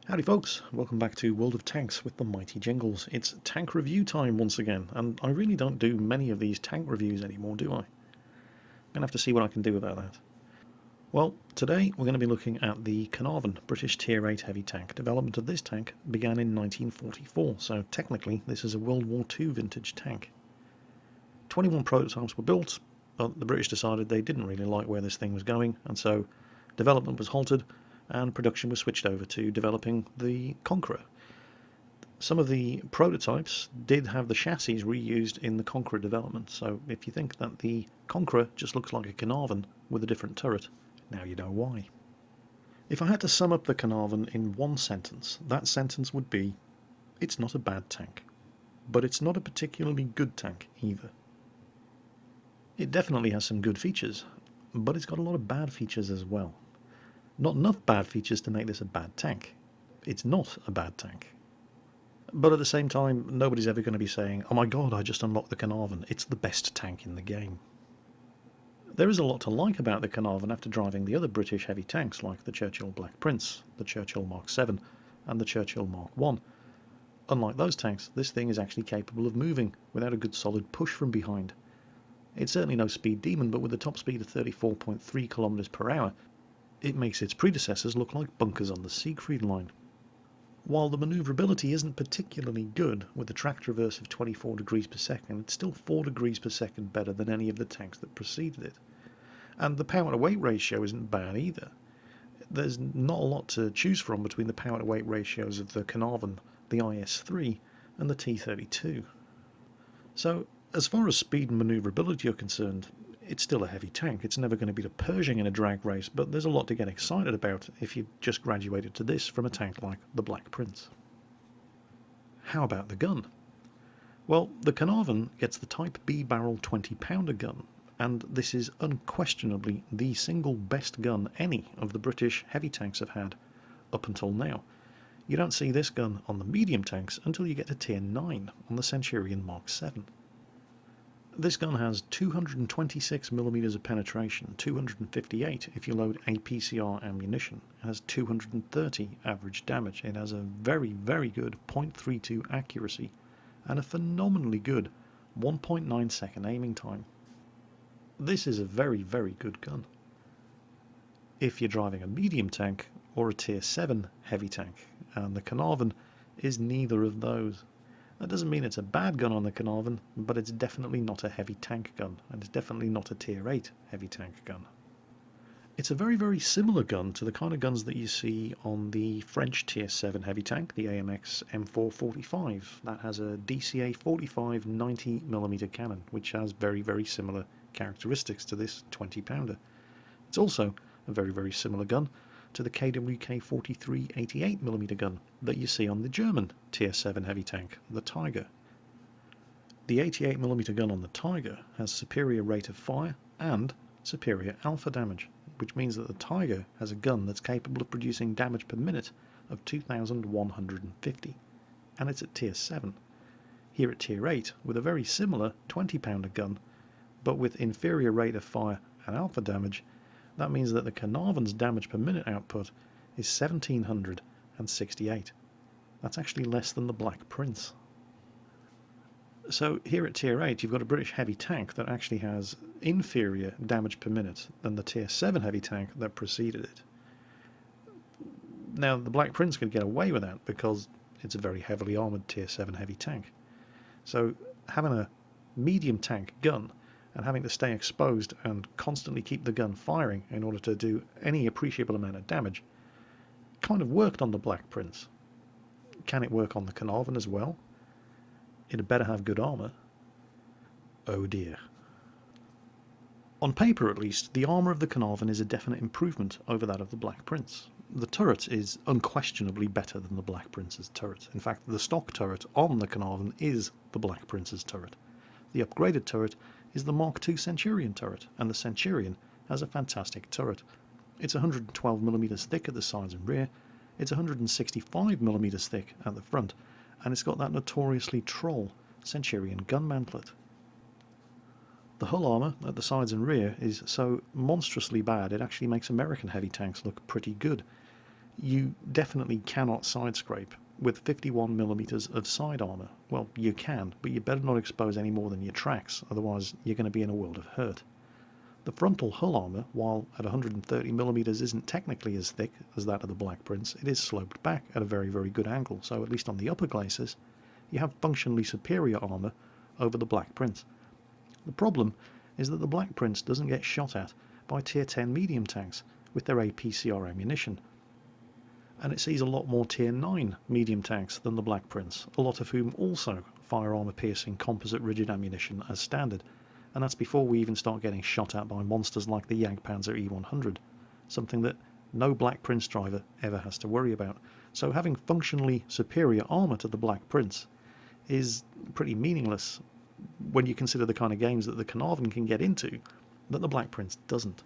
Howdy folks, welcome back to World of Tanks with the mighty Jingles. It's tank review time once again, and I really don't do many of these tank reviews anymore, do I? I'm going to have to see what I can do about that. Well, today we're going to be looking at the Caernarvon British Tier 8 heavy tank. Development of this tank began in 1944, so technically this is a World War II vintage tank. 21 prototypes were built, but the British decided they didn't really like where this thing was going, and so development was halted and production was switched over to developing the Conqueror. Some of the prototypes did have the chassis reused in the Conqueror development, so if you think that the Conqueror just looks like a Caernarvon with a different turret, now you know why. If I had to sum up the Caernarvon in one sentence, that sentence would be, it's not a bad tank, but it's not a particularly good tank either. It definitely has some good features, but it's got a lot of bad features as well. Not enough bad features to make this a bad tank. It's not a bad tank. But at the same time, nobody's ever going to be saying, oh my god, I just unlocked the Caernarvon, it's the best tank in the game. There is a lot to like about the Caernarvon after driving the other British heavy tanks like the Churchill Black Prince, the Churchill Mark 7 and the Churchill Mark 1. Unlike those tanks, this thing is actually capable of moving without a good solid push from behind. It's certainly no speed demon, but with a top speed of 34.3 km per hour, it makes its predecessors look like bunkers on the Siegfried line. While the manoeuvrability isn't particularly good, with a track reverse of 24 degrees per second, it's still 4 degrees per second better than any of the tanks that preceded it. And the power to weight ratio isn't bad either. There's not a lot to choose from between the power to weight ratios of the Caernarvon, the IS-3 and the T-32. So, as far as speed and manoeuvrability are concerned, it's still a heavy tank. It's never going to beat a Pershing in a drag race, but there's a lot to get excited about if you just graduated to this from a tank like the Black Prince. How about the gun? Well, the Caernarvon gets the Type B barrel 20-pounder gun, and this is unquestionably the single best gun any of the British heavy tanks have had up until now. You don't see this gun on the medium tanks until you get to Tier 9 on the Centurion Mark 7. This gun has 226mm of penetration, 258 if you load APCR ammunition. It has 230 average damage. It has a very, very good .32 accuracy and a phenomenally good 1.9 second aiming time. This is a very, very good gun. If you're driving a medium tank or a Tier 7 heavy tank, and the Caernarvon is neither of those. That doesn't mean it's a bad gun on the Caernarvon, but it's definitely not a heavy tank gun, and it's definitely not a Tier 8 heavy tank gun. It's a very, very similar gun to the kind of guns that you see on the French Tier 7 heavy tank, the AMX M445. That has a DCA 45 90mm cannon, which has very, very similar characteristics to this 20-pounder. It's also a very, very similar gun to the KWK 43 88mm gun that you see on the German Tier 7 heavy tank, the Tiger. The 88mm gun on the Tiger has superior rate of fire and superior alpha damage, which means that the Tiger has a gun that's capable of producing damage per minute of 2,150, and it's at Tier 7. Here at Tier 8, with a very similar 20-pounder gun, but with inferior rate of fire and alpha damage, that means that the Caernarvon's damage per minute output is 1,768. That's actually less than the Black Prince. So here at Tier 8 you've got a British heavy tank that actually has inferior damage per minute than the Tier 7 heavy tank that preceded it. Now the Black Prince could get away with that because it's a very heavily armoured Tier 7 heavy tank. So having a medium tank gun and having to stay exposed and constantly keep the gun firing in order to do any appreciable amount of damage kind of worked on the Black Prince. Can it work on the Caernarvon as well? It better have good armour. Oh dear. On paper at least, the armour of the Caernarvon is a definite improvement over that of the Black Prince. The turret is unquestionably better than the Black Prince's turret. In fact, the stock turret on the Caernarvon is the Black Prince's turret. The upgraded turret is the Mark II Centurion turret, and the Centurion has a fantastic turret. It's 112mm thick at the sides and rear, it's 165mm thick at the front, and it's got that notoriously troll Centurion gun mantlet. The hull armour at the sides and rear is so monstrously bad it actually makes American heavy tanks look pretty good. You definitely cannot side scrape with 51mm of side armour. Well, you can, but you better not expose any more than your tracks, otherwise you're going to be in a world of hurt. The frontal hull armour, while at 130mm isn't technically as thick as that of the Black Prince, it is sloped back at a very, very good angle, so at least on the upper glacis, you have functionally superior armour over the Black Prince. The problem is that the Black Prince doesn't get shot at by Tier 10 medium tanks with their APCR ammunition, and it sees a lot more Tier 9 medium tanks than the Black Prince, a lot of whom also fire armour-piercing composite rigid ammunition as standard, and that's before we even start getting shot at by monsters like the Jagdpanzer E100, something that no Black Prince driver ever has to worry about. So having functionally superior armour to the Black Prince is pretty meaningless when you consider the kind of games that the Caernarvon can get into that the Black Prince doesn't.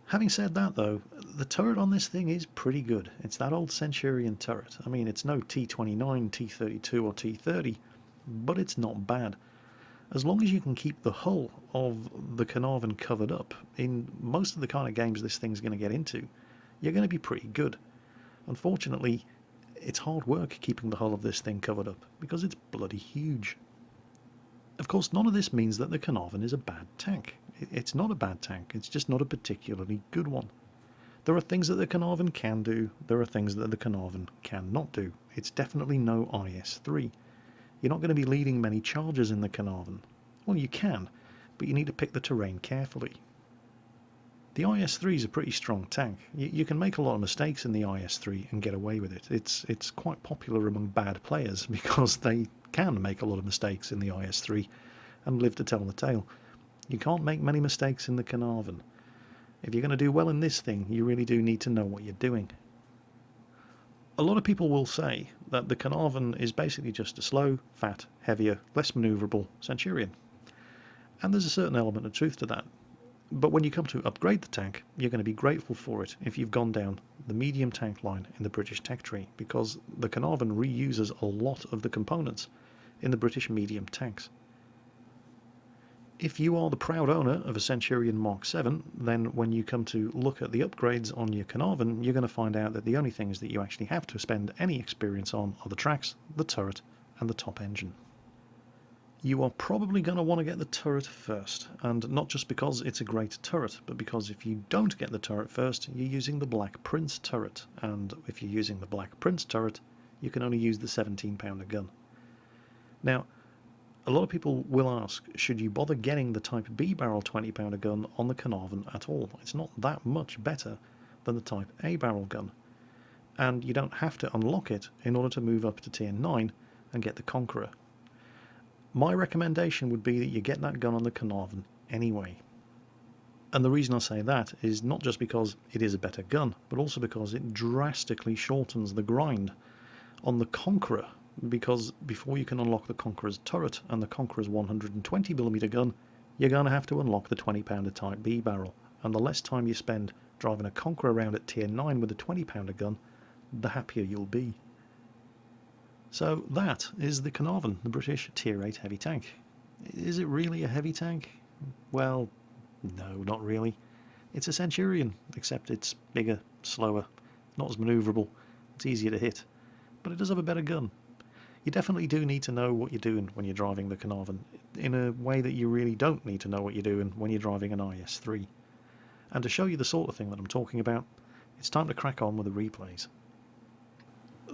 Having said that though, the turret on this thing is pretty good. It's that old Centurion turret. I mean, it's no T29, T32 or T30, but it's not bad. As long as you can keep the hull of the Caernarvon covered up, in most of the kind of games this thing's going to get into, you're going to be pretty good. Unfortunately, it's hard work keeping the hull of this thing covered up, because it's bloody huge. Of course, none of this means that the Caernarvon is a bad tank. It's not a bad tank, it's just not a particularly good one. There are things that the Caernarvon can do, there are things that the Caernarvon cannot do. It's definitely no IS-3. You're not going to be leading many charges in the Caernarvon. Well, you can, but you need to pick the terrain carefully. The IS-3 is a pretty strong tank. You can make a lot of mistakes in the IS-3 and get away with it. It's quite popular among bad players because they can make a lot of mistakes in the IS-3 and live to tell the tale. You can't make many mistakes in the Caernarvon. If you're going to do well in this thing, you really do need to know what you're doing. A lot of people will say that the Caernarvon is basically just a slow, fat, heavier, less manoeuvrable Centurion. And there's a certain element of truth to that. But when you come to upgrade the tank, you're going to be grateful for it if you've gone down the medium tank line in the British tech tree, because the Caernarvon reuses a lot of the components in the British medium tanks. If you are the proud owner of a Centurion Mark 7, then when you come to look at the upgrades on your Caernarvon, you're going to find out that the only things that you actually have to spend any experience on are the tracks, the turret, and the top engine. You are probably going to want to get the turret first, and not just because it's a great turret, but because if you don't get the turret first, you're using the Black Prince turret, and if you're using the Black Prince turret, you can only use the 17-pounder gun. Now, a lot of people will ask, should you bother getting the Type B barrel 20-pounder gun on the Caernarvon at all? It's not that much better than the Type A barrel gun, and you don't have to unlock it in order to move up to Tier 9 and get the Conqueror. My recommendation would be that you get that gun on the Caernarvon anyway. And the reason I say that is not just because it is a better gun, but also because it drastically shortens the grind on the Conqueror, because before you can unlock the Conqueror's turret and the Conqueror's 120mm gun, you're going to have to unlock the 20-pounder Type B barrel, and the less time you spend driving a Conqueror around at Tier 9 with a 20-pounder gun, the happier you'll be. So that is the Caernarvon, the British Tier 8 heavy tank. Is it really a heavy tank? Well, no, not really. It's a Centurion, except it's bigger, slower, not as manoeuvrable, it's easier to hit, but it does have a better gun. You definitely do need to know what you're doing when you're driving the Caernarvon, in a way that you really don't need to know what you're doing when you're driving an IS-3. And to show you the sort of thing that I'm talking about, it's time to crack on with the replays.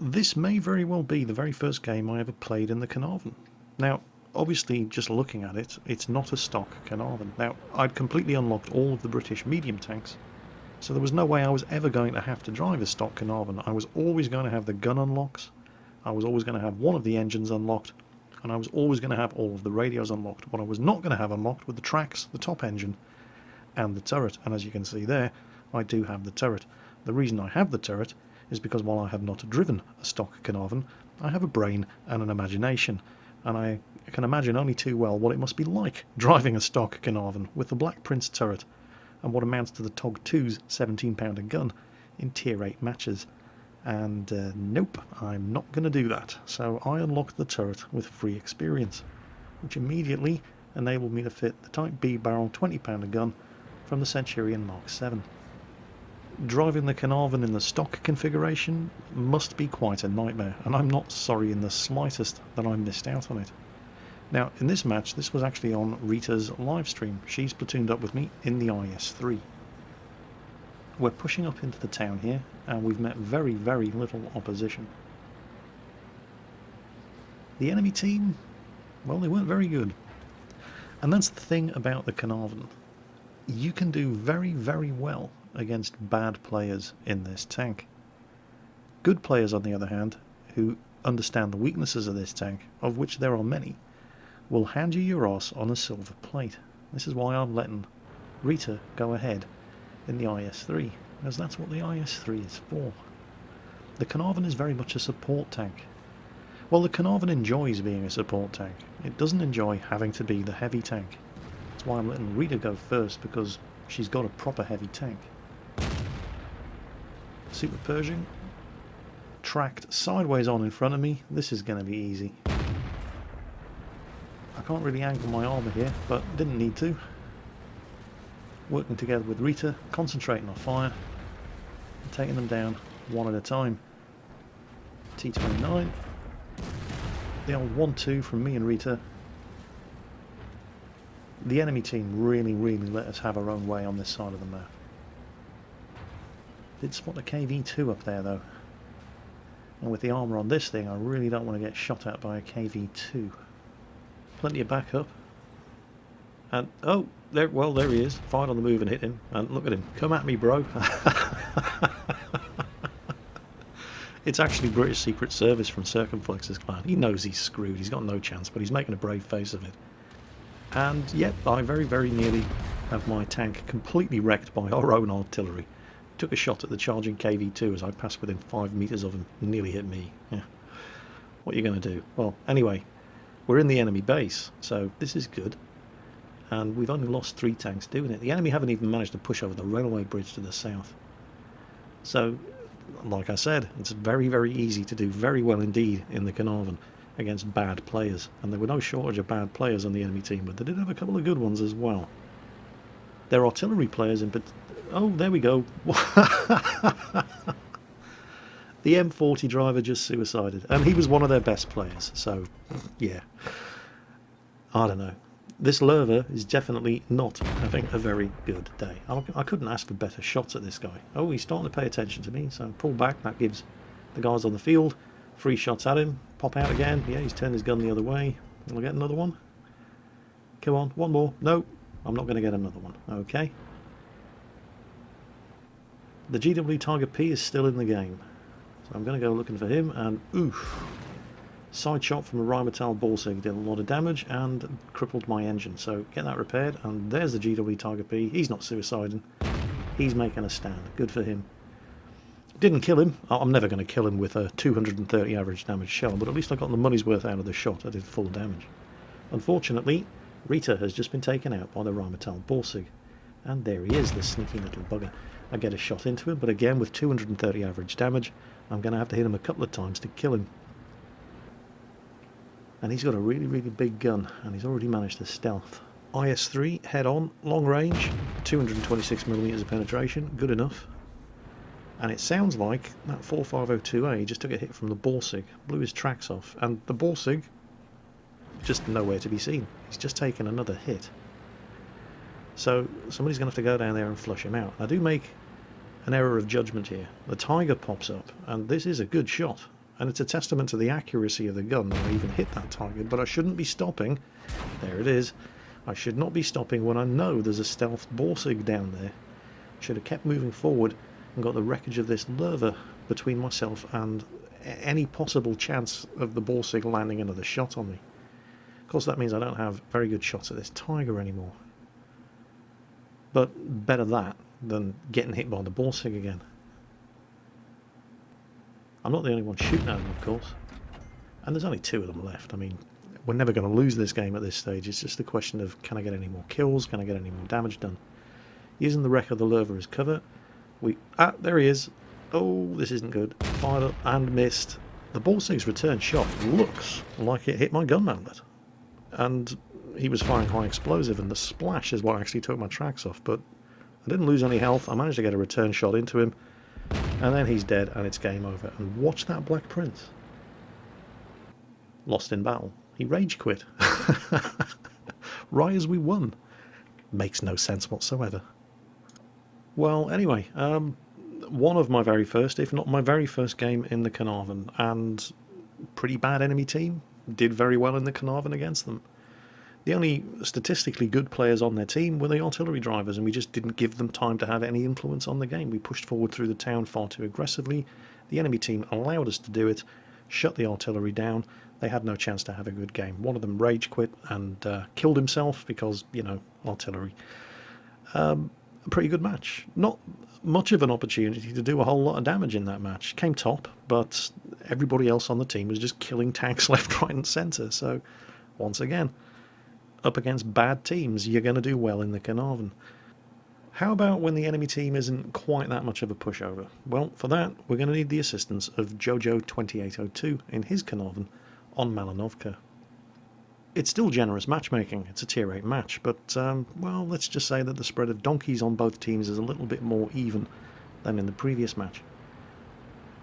This may very well be the very first game I ever played in the Caernarvon. Now, obviously, just looking at it, it's not a stock Caernarvon. Now, I'd completely unlocked all of the British medium tanks, so there was no way I was ever going to have to drive a stock Caernarvon. I was always going to have the gun unlocks, I was always going to have one of the engines unlocked, and I was always going to have all of the radios unlocked. What I was not going to have unlocked were the tracks, the top engine, and the turret. And as you can see there, I do have the turret. The reason I have the turret is because while I have not driven a stock Caernarvon, I have a brain and an imagination, and I can imagine only too well what it must be like driving a stock Caernarvon with the Black Prince turret and what amounts to the TOG 2's 17-pounder gun in Tier 8 matches. And nope, I'm not going to do that. So I unlocked the turret with free experience, which immediately enabled me to fit the Type B barrel 20-pounder gun from the Centurion Mark 7. Driving the Caernarvon in the stock configuration must be quite a nightmare, and I'm not sorry in the slightest that I missed out on it. Now, in this match, this was actually on Rita's live stream. She's platooned up with me in the IS-3. We're pushing up into the town here, and we've met very, very little opposition. The enemy team, well, they weren't very good. And that's the thing about the Caernarvon. You can do very, very well against bad players in this tank. Good players, on the other hand, who understand the weaknesses of this tank, of which there are many, will hand you your ass on a silver plate. This is why I'm letting Rita go ahead in the IS-3, as that's what the IS-3 is for. The Caernarvon is very much a support tank. Well, the Caernarvon enjoys being a support tank. It doesn't enjoy having to be the heavy tank. That's why I'm letting Rita go first, because she's got a proper heavy tank. Super Pershing, tracked sideways on in front of me. This is going to be easy. I can't really angle my armour here, but didn't need to. Working together with Rita, concentrating on fire, and taking them down one at a time. T-29, the old 1-2 from me and Rita. The enemy team really, really let us have our own way on this side of the map. Did spot a KV-2 up there though. And with the armour on this thing, I really don't want to get shot at by a KV-2. Plenty of backup. And, oh, there he is. Fired on the move and hit him. And look at him. Come at me, bro. It's actually British Secret Service from Circumflex's clan. He knows he's screwed. He's got no chance, but he's making a brave face of it. And, yep, I very, very nearly have my tank completely wrecked by our own artillery. Took a shot at the charging KV-2 as I passed within 5 metres of him. Nearly hit me. Yeah. What are you going to do? Well, anyway, we're in the enemy base, so this is good. And we've only lost 3 tanks doing it. The enemy haven't even managed to push over the railway bridge to the south. So, like I said, it's very, very easy to do very well indeed in the Caernarvon against bad players. And there were no shortage of bad players on the enemy team, but they did have a couple of good ones as well. Their artillery players in particular. Oh, there we go. The M40 driver just suicided. And he was one of their best players. So, yeah. I don't know. This Lerva is definitely not having a very good day. I couldn't ask for better shots at this guy. Oh, he's starting to pay attention to me. So pull back. That gives the guys on the field 3 shots at him. Pop out again. Yeah, he's turned his gun the other way. Will I get another one? Come on. One more. No, I'm not going to get another one. Okay. The GW Tiger P is still in the game, so I'm going to go looking for him, and oof, side shot from a Rheinmetall Borsig did a lot of damage and crippled my engine, so get that repaired. And there's the GW Tiger P. He's not suiciding, he's making a stand. Good for him. Didn't kill him. I'm never going to kill him with a 230 average damage shell, but at least I got the money's worth out of the shot. I did full damage. Unfortunately, Rita has just been taken out by the Rheinmetall Borsig, and there he is, the sneaky little bugger. I get a shot into him, but again with 230 average damage, I'm going to have to hit him a couple of times to kill him. And he's got a really, really big gun, and he's already managed to stealth. IS-3, head on, long range, 226mm of penetration, good enough. And it sounds like that 4502A just took a hit from the Borsig, blew his tracks off, and the Borsig, just nowhere to be seen. He's just taken another hit. So somebody's going to have to go down there and flush him out. I do make an error of judgment here. The Tiger pops up, and this is a good shot. And it's a testament to the accuracy of the gun that I even hit that Tiger, but I shouldn't be stopping. There it is. I should not be stopping when I know there's a stealth Borsig down there. Should have kept moving forward and got the wreckage of this Lerva between myself and any possible chance of the Borsig landing another shot on me. Of course, that means I don't have very good shots at this Tiger anymore. But better that than getting hit by the Borsig again. I'm not the only one shooting at them, of course. And there's only 2 of them left. I mean, we're never going to lose this game at this stage. It's just a question of, can I get any more kills? Can I get any more damage done? Using the wreck of the Lerva as cover. There he is. Oh, this isn't good. Fired up and missed. The Borsig's return shot looks like it hit my gun mantlet. And he was firing high explosive, and the splash is what actually took my tracks off. But I didn't lose any health. I managed to get a return shot into him, and then he's dead, and it's game over. And watch that Black Prince. Lost in battle. He rage quit. Right as we won. Makes no sense whatsoever. Well, anyway, one of my very first, if not my very first game in the Caernarvon, and pretty bad enemy team. Did very well in the Caernarvon against them. The only statistically good players on their team were the artillery drivers, and we just didn't give them time to have any influence on the game. We pushed forward through the town far too aggressively. The enemy team allowed us to do it, shut the artillery down. They had no chance to have a good game. One of them rage quit and killed himself because, you know, artillery. A pretty good match. Not much of an opportunity to do a whole lot of damage in that match. Came top, but everybody else on the team was just killing tanks left, right and centre. So, once again, up against bad teams, you're going to do well in the Caernarvon. How about when the enemy team isn't quite that much of a pushover? Well, for that, we're going to need the assistance of Jojo2802 in his Caernarvon on Malinovka. It's still generous matchmaking. It's a tier 8 match, but, well, let's just say that the spread of donkeys on both teams is a little bit more even than in the previous match.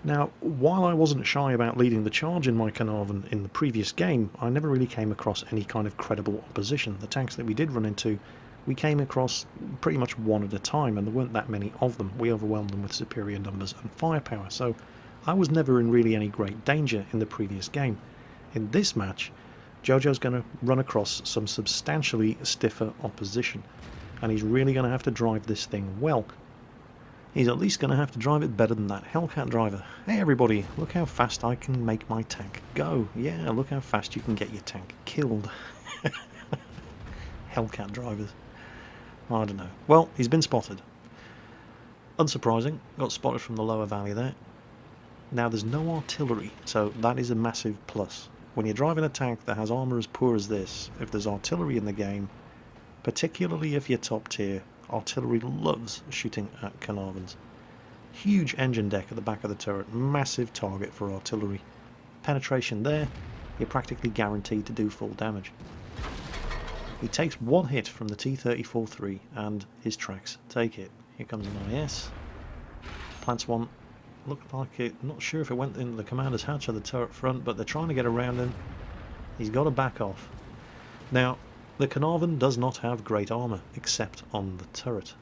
Now, while I wasn't shy about leading the charge in my Caernarvon in the previous game, I never really came across any kind of credible opposition. The tanks that we did run into, we came across pretty much one at a time, and there weren't that many of them. We overwhelmed them with superior numbers and firepower, so I was never in really any great danger in the previous game. In this match, Jojo's going to run across some substantially stiffer opposition, and he's really going to have to drive this thing well. He's at least going to have to drive it better than that Hellcat driver. Hey everybody, look how fast I can make my tank go. Yeah, look how fast you can get your tank killed. Hellcat drivers. I don't know. Well, he's been spotted. Unsurprising, got spotted from the lower valley there. Now there's no artillery, so that is a massive plus. When you're driving a tank that has armour as poor as this, if there's artillery in the game, particularly if you're top tier, artillery loves shooting at Caernarvons. Huge engine deck at the back of the turret, massive target for artillery. Penetration there, you're practically guaranteed to do full damage. He takes one hit from the T-34-3 and his tracks take it. Here comes an IS. Plants one. Looked like it, not sure if it went into the commander's hatch or the turret front, but they're trying to get around him. He's got to back off. Now, the Caernarvon does not have great armour, except on the turret.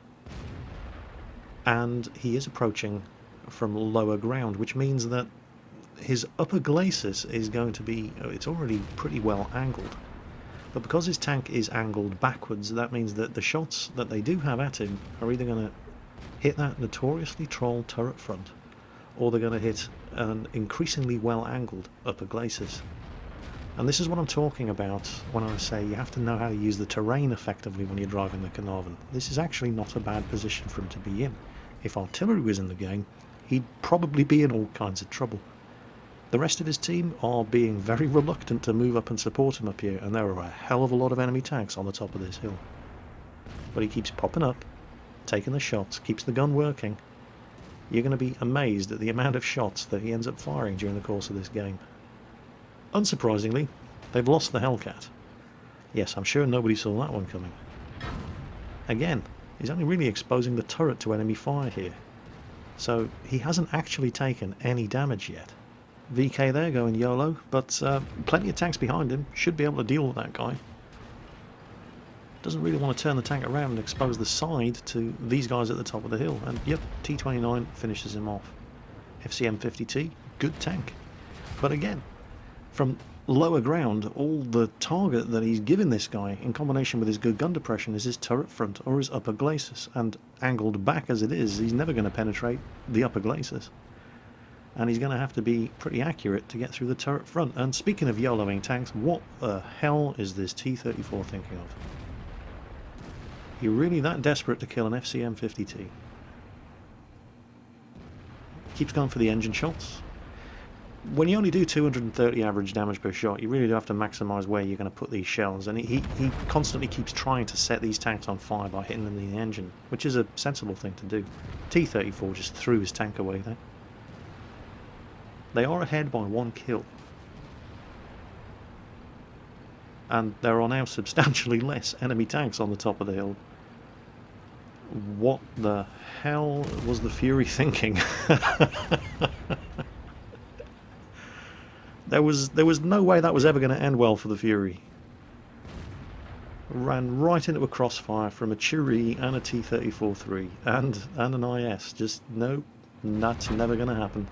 And he is approaching from lower ground, which means that his upper glacis is going to be, it's already pretty well angled. But because his tank is angled backwards, that means that the shots that they do have at him are either going to hit that notoriously troll turret front, or they're going to hit an increasingly well-angled upper glacis. And this is what I'm talking about when I say you have to know how to use the terrain effectively when you're driving the Caernarvon. This is actually not a bad position for him to be in. If artillery was in the game, he'd probably be in all kinds of trouble. The rest of his team are being very reluctant to move up and support him up here, and there are a hell of a lot of enemy tanks on the top of this hill. But he keeps popping up, taking the shots, keeps the gun working. You're going to be amazed at the amount of shots that he ends up firing during the course of this game. Unsurprisingly, they've lost the Hellcat. Yes, I'm sure nobody saw that one coming. Again, he's only really exposing the turret to enemy fire here. So he hasn't actually taken any damage yet. VK there going YOLO, but plenty of tanks behind him, should be able to deal with that guy. Doesn't really want to turn the tank around and expose the side to these guys at the top of the hill, and yep, T-29 finishes him off. FCM-50T, good tank. But again, from lower ground, all the target that he's given this guy, in combination with his good gun depression, is his turret front or his upper glacis, and angled back as it is, he's never going to penetrate the upper glacis. And he's going to have to be pretty accurate to get through the turret front. And speaking of YOLOing tanks, what the hell is this T-34 thinking of? You're really that desperate to kill an FCM-50T? Keeps going for the engine shots. When you only do 230 average damage per shot, you really do have to maximise where you're going to put these shells, and he constantly keeps trying to set these tanks on fire by hitting them in the engine, which is a sensible thing to do. T-34 just threw his tank away there. They are ahead by 1 kill. And there are now substantially less enemy tanks on the top of the hill. What the hell was the Fury thinking? There was no way that was ever going to end well for the Fury. Ran right into a crossfire from a Cherie and a T-34-3 and an IS. Just nope, that's never going to happen.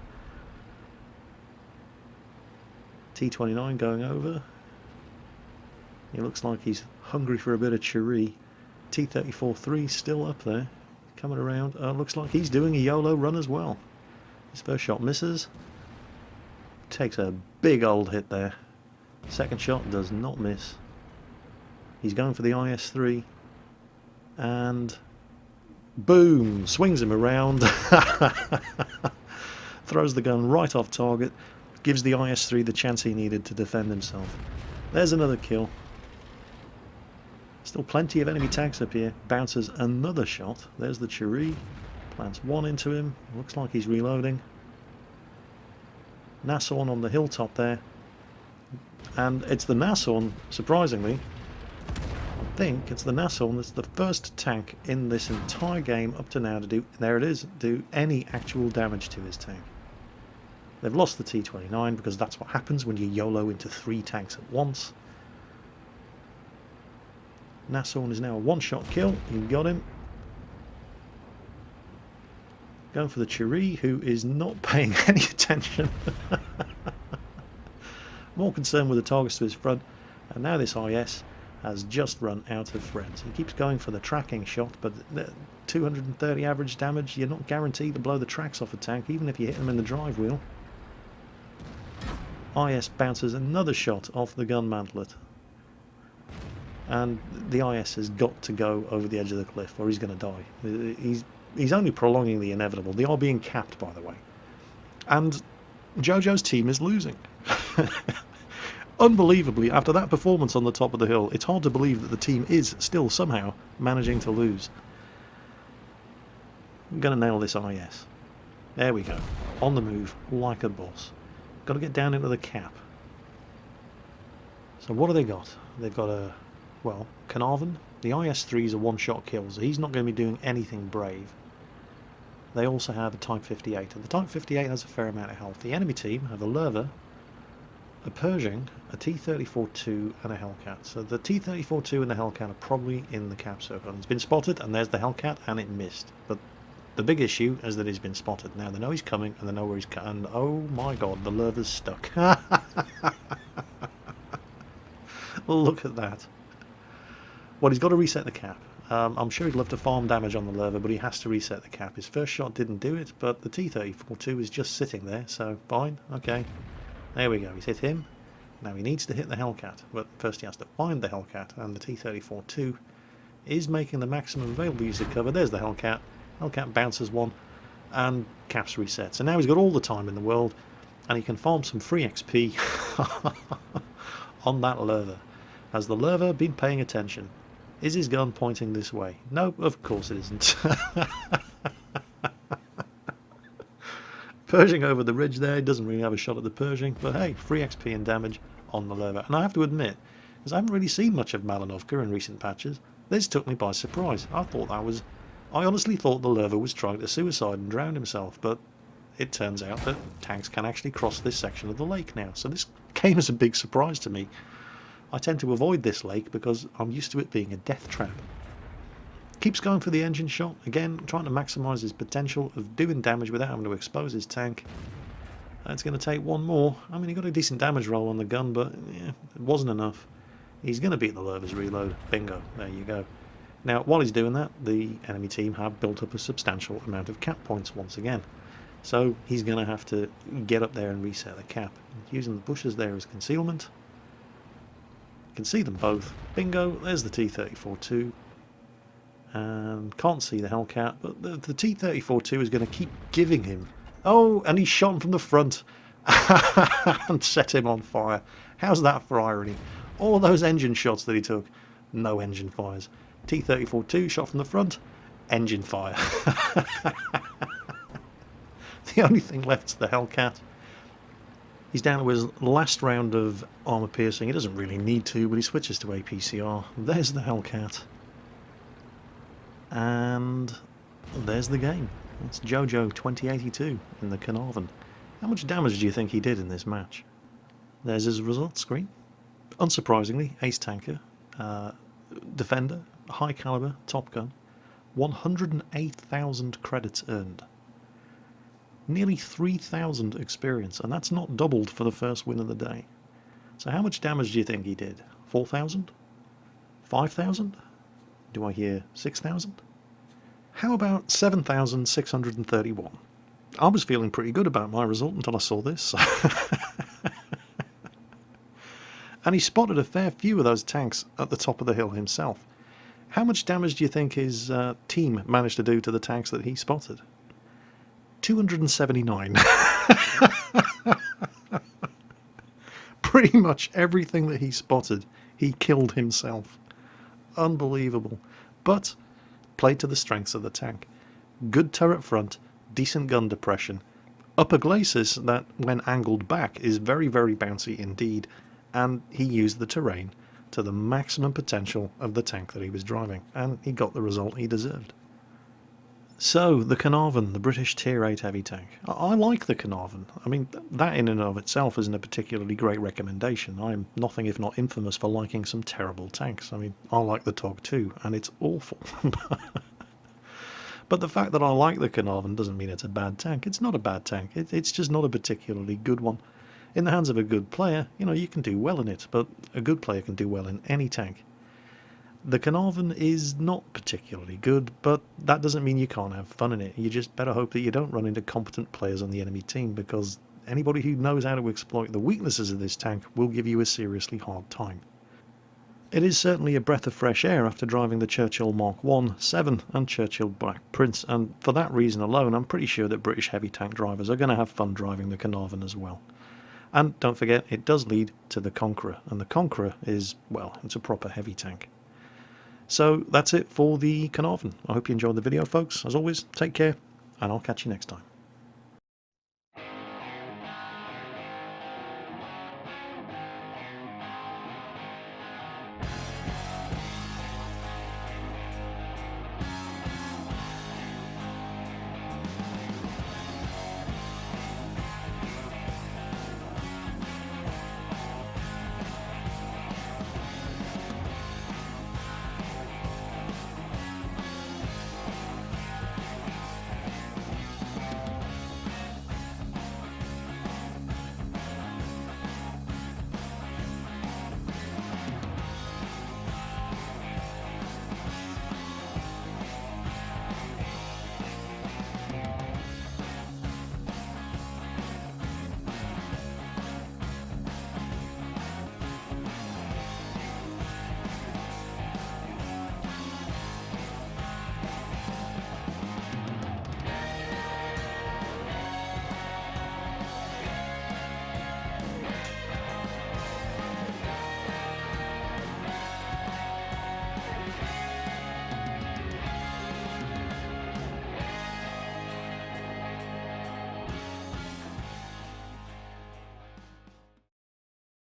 T-29 going over. He looks like he's hungry for a bit of Cherie. T-34-3 still up there, coming around. Looks like he's doing a YOLO run as well. His first shot misses. Takes a big old hit there. Second shot does not miss. He's going for the IS-3. And boom! Swings him around. Throws the gun right off target. Gives the IS-3 the chance he needed to defend himself. There's another kill. Still plenty of enemy tanks up here. Bounces another shot. There's the Cherie. Plants one into him. Looks like he's reloading. Nashorn on the hilltop there. And it's the Nashorn, surprisingly. I think it's the Nashorn that's the first tank in this entire game up to now to do, there it is, do any actual damage to his tank. They've lost the T-29 because that's what happens when you YOLO into 3 tanks at once. Nashorn is now a one-shot kill. You got him. Going for the Cherie, who is not paying any attention. More concerned with the targets to his front. And now this IS has just run out of friends. He keeps going for the tracking shot, but 230 average damage, you're not guaranteed to blow the tracks off a tank, even if you hit them in the drive wheel. IS bounces another shot off the gun mantlet. And the IS has got to go over the edge of the cliff or he's going to die. He's only prolonging the inevitable. They are being capped, by the way. And Jojo's team is losing. Unbelievably, after that performance on the top of the hill, it's hard to believe that the team is still somehow managing to lose. I'm going to nail this IS. There we go. On the move, like a boss. Got to get down into the cap. So what have they got? They've got a... well, Caernarvon. The IS-3 is a one-shot kill, so he's not going to be doing anything brave. They also have a Type 58, and the Type 58 has a fair amount of health. The enemy team have a Lerva, a Pershing, a T-34-2 and a Hellcat. So the T-34-2 and the Hellcat are probably in the cap circle. And it's been spotted, and there's the Hellcat, and it missed. But the big issue is that he's been spotted. Now they know he's coming, and they know where he's coming. And oh my god, the Lerva's stuck. Look at that. Well, he's got to reset the cap. I'm sure he'd love to farm damage on the Lerva, but he has to reset the cap. His first shot didn't do it, but the T-34-2 is just sitting there, so fine, okay. There we go, he's hit him. Now he needs to hit the Hellcat, but first he has to find the Hellcat, and the T-34-2 is making the maximum available use of cover. There's the Hellcat. Hellcat bounces one, and caps reset. So now he's got all the time in the world, and he can farm some free XP on that Lerva. Has the Lerva been paying attention? Is his gun pointing this way? No, of course it isn't. Pershing over the ridge there, doesn't really have a shot at the Pershing, but hey, free XP and damage on the Lerva. And I have to admit, because I haven't really seen much of Malinovka in recent patches, this took me by surprise. I honestly thought the Lerva was trying to suicide and drown himself, but it turns out that tanks can actually cross this section of the lake now. So this came as a big surprise to me. I tend to avoid this lake because I'm used to it being a death trap. Keeps going for the engine shot, again trying to maximise his potential of doing damage without having to expose his tank. It's going to take one more. I mean, he got a decent damage roll on the gun, but yeah, it wasn't enough. He's going to beat the Lerva's reload. Bingo, there you go. Now, while he's doing that, the enemy team have built up a substantial amount of cap points once again. So he's going to have to get up there and reset the cap. Using the bushes there as concealment. Can see them both. Bingo, there's the T-34-2. And can't see the Hellcat, but the T-34-2 is going to keep giving him. Oh, and he's shot him from the front and set him on fire. How's that for irony? All those engine shots that he took, no engine fires. T-34-2 shot from the front, engine fire. The only thing left is the Hellcat. He's down to his last round of armour piercing. He doesn't really need to, but he switches to APCR. There's the Hellcat. And there's the game. It's Jojo 2082 in the Caernarvon. How much damage do you think he did in this match? There's his results screen. Unsurprisingly, ace tanker, defender, high caliber, top gun, 108,000 credits earned. Nearly 3,000 experience, and that's not doubled for the first win of the day. So how much damage do you think he did? 4,000? 5,000? Do I hear 6,000? How about 7,631? I was feeling pretty good about my result until I saw this. And he spotted a fair few of those tanks at the top of the hill himself. How much damage do you think his team managed to do to the tanks that he spotted? 279. Pretty much everything that he spotted, he killed himself. Unbelievable. But played to the strengths of the tank. Good turret front, decent gun depression, upper glacis that, when angled back, is very, very bouncy indeed, and he used the terrain to the maximum potential of the tank that he was driving, and he got the result he deserved. So, the Caernarvon, the British Tier 8 heavy tank. I like the Caernarvon. I mean, that in and of itself isn't a particularly great recommendation. I'm nothing if not infamous for liking some terrible tanks. I mean, I like the TOG too, and it's awful. But the fact that I like the Caernarvon doesn't mean it's a bad tank. It's not a bad tank. It's just not a particularly good one. In the hands of a good player, you can do well in it, but a good player can do well in any tank. The Caernarvon is not particularly good, but that doesn't mean you can't have fun in it. You just better hope that you don't run into competent players on the enemy team, because anybody who knows how to exploit the weaknesses of this tank will give you a seriously hard time. It is certainly a breath of fresh air after driving the Churchill Mark I, 7 and Churchill Black Prince, and for that reason alone I'm pretty sure that British heavy tank drivers are going to have fun driving the Caernarvon as well. And don't forget, it does lead to the Conqueror, and the Conqueror is, well, it's a proper heavy tank. So that's it for the Caernarvon. I hope you enjoyed the video, folks. As always, take care, and I'll catch you next time.